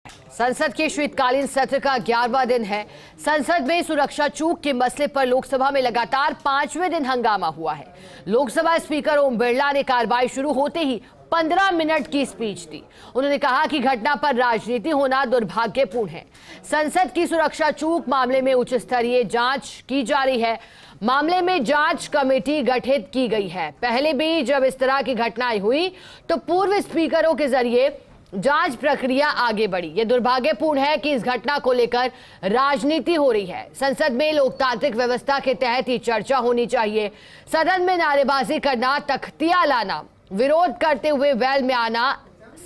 संसद के शीतकालीन सत्र का 11वां दिन है। संसद में सुरक्षा चूक के मसले पर लोकसभा में लगातार 5वें दिन हंगामा हुआ है। लोकसभा स्पीकर ओम बिरला ने कार्रवाई शुरू होते ही 15 मिनट की स्पीच दी। उन्होंने कहा कि घटना पर राजनीति होना दुर्भाग्यपूर्ण है। संसद की सुरक्षा चूक मामले में उच्च स्तरीय जांच की जा रही है। मामले में जांच कमेटी गठित की गई है। पहले भी जब इस तरह की घटनाएं हुई तो पूर्व स्पीकरों के जरिए जांच प्रक्रिया आगे बढ़ी। यह दुर्भाग्यपूर्ण है कि इस घटना को लेकर राजनीति हो रही है। संसद में लोकतांत्रिक व्यवस्था के तहत ही चर्चा होनी चाहिए। सदन में नारेबाजी करना, तख्तियां लाना, विरोध करते हुए वेल में आना,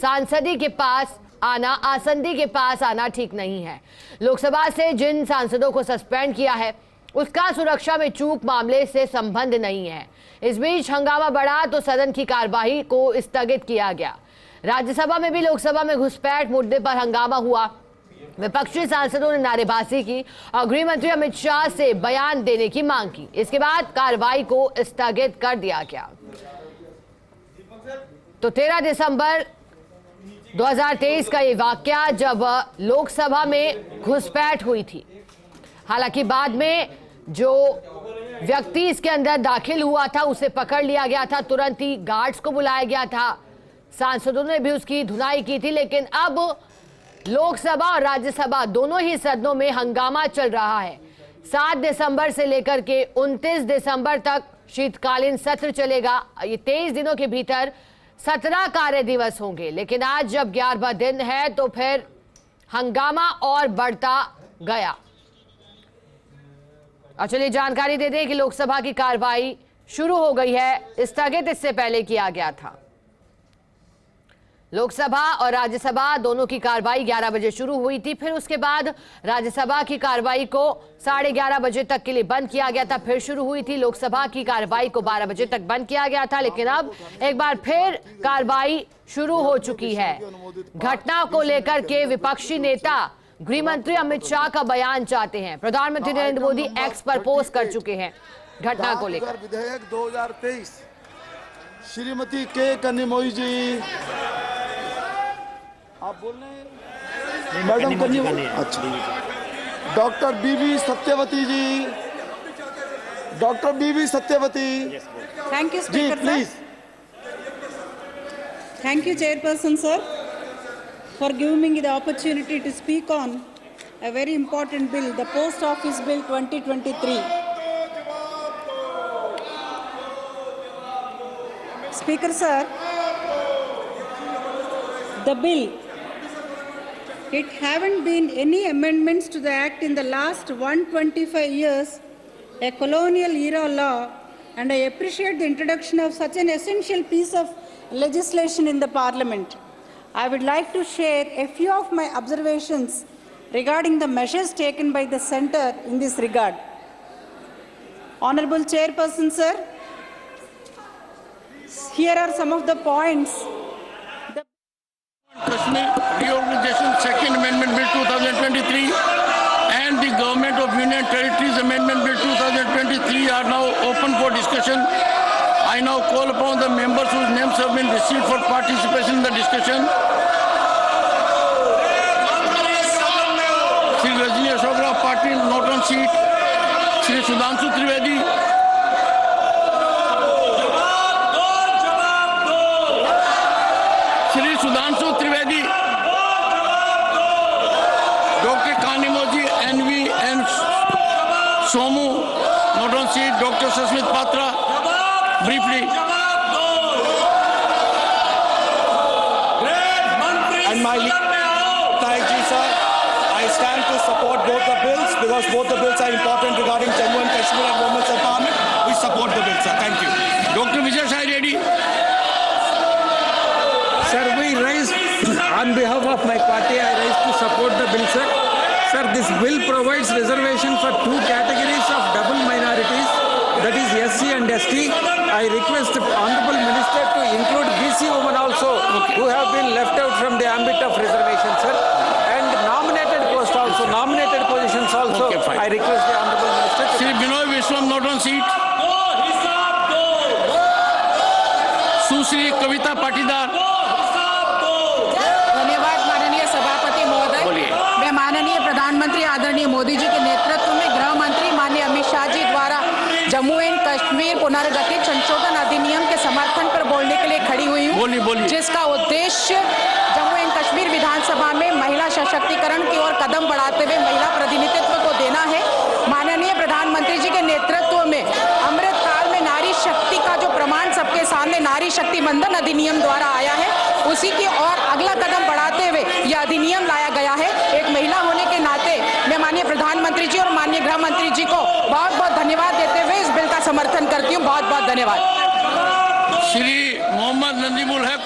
सांसदी के पास आना, आसंदी के पास आना ठीक नहीं है। लोकसभा से जिन सांसदों को सस्पेंड किया है उसका सुरक्षा में चूक मामले से संबंध नहीं है। इस बीच हंगामा बढ़ा तो सदन की कार्यवाही को स्थगित किया गया। राज्यसभा में भी लोकसभा में घुसपैठ मुद्दे पर हंगामा हुआ। विपक्षी सांसदों ने नारेबाजी की और गृह मंत्री अमित शाह से बयान देने की मांग की। इसके बाद कार्रवाई को स्थगित कर दिया गया। तो 13 दिसंबर 2023 का ये वाकया जब लोकसभा में घुसपैठ हुई थी। हालांकि बाद में जो व्यक्ति इसके अंदर दाखिल हुआ था उसे पकड़ लिया गया था, तुरंत ही गार्ड्स को बुलाया गया था, सांसदों ने भी उसकी धुनाई की थी। लेकिन अब लोकसभा और राज्यसभा दोनों ही सदनों में हंगामा चल रहा है। 7 दिसंबर से लेकर के 29 दिसंबर तक शीतकालीन सत्र चलेगा। ये 23 दिनों के भीतर 17 कार्य दिवस होंगे। लेकिन आज जब 11वां दिन है तो फिर हंगामा और बढ़ता गया। और चलिए जानकारी दे दें कि लोकसभा की कार्रवाई शुरू हो गई है। स्थगित इससे पहले किया गया था। लोकसभा और राज्यसभा दोनों की कार्रवाई 11 बजे शुरू हुई थी। फिर उसके बाद राज्यसभा की कार्रवाई को 11:30 बजे तक के लिए बंद किया गया था। फिर शुरू हुई थी। लोकसभा की कार्रवाई को 12 बजे तक बंद किया गया था। लेकिन अब एक बार फिर कार्रवाई शुरू हो चुकी है। घटना को लेकर के विपक्षी नेता गृह मंत्री अमित शाह का बयान चाहते हैं। प्रधानमंत्री नरेंद्र मोदी एक्स पर पोस्ट कर चुके हैं घटना को लेकर। विधेयक 2023 श्रीमती के कन्निमोई जी, आप बोल रहे हैं मैडम कन्निमोई, अच्छा, doctor B B Satyavathi ji, doctor B B Satyavathi. Thank you जी speaker please. Thank you Chairperson sir for giving me the opportunity to speak on a very important bill, the Post Office Bill 2023. Speaker sir, the bill, it haven't been any amendments to the act in the last 125 years, a colonial era law, and I appreciate the introduction of such an essential piece of legislation in the Parliament. I would like to share a few of my observations regarding the measures taken by the Centre in this regard. Honourable Chairperson sir, here are some of the points. Kashmir Reorganization Second Amendment Bill 2023 and the Government of Union Territories Amendment Bill 2023 are now open for discussion. I now call upon the members whose names have been received for participation in the discussion. Shri Rajni Ashok Rao Patil, not on seat. Shri Sudhanshu Trivedi. Shri Sudhanshu Trivedi. Dr. Kanimoji NV and Somu, not on seat. Dr. Sasmit Patra. Briefly. And my thank you, sir. I stand to support both the bills because both the bills are important regarding Jammu and Kashmir and women's empowerment. We support the bill, sir. Thank you. Dr. Vijay Sai Reddy. Sir, we raise on behalf of my party, I raise to support the bill, sir. Sir, this bill provides reservation for 2 categories of double minorities, that is SC and ST. I request the Honorable Minister to include BC women also, who have been left out from the ambit of reservation, sir. And nominated post also, nominated positions also. Okay, fine. I request the Honorable Minister to... Shri Binoy Vishwam, not on seat. Sushri Kavita Patidar. धन्यवाद माननीय सभापति महोदय। पुनर्गठित संशोधन अधिनियम के समर्थन पर बोलने के लिए खड़ी हुई हूँ, बोलिए। जिसका उद्देश्य जम्मू एंड कश्मीर विधानसभा में महिला सशक्तिकरण की ओर कदम बढ़ाते हुए महिला प्रतिनिधित्व को देना है। माननीय प्रधानमंत्री जी के नेतृत्व में अमृत काल में नारी शक्ति का जो प्रमाण सबके सामने नारी शक्ति वंदन अधिनियम द्वारा आया है, उसी की ओर अगला कदम बढ़ाते हुए यह अधिनियम लाया गया है। एक महिला होने के नाते मैं माननीय प्रधानमंत्री जी और माननीय गृह मंत्री जी को बहुत बहुत धन्यवाद देते हुए इस बिल का समर्थन करती हूँ। बहुत बहुत धन्यवाद। श्री मोहम्मद नजीमुल हक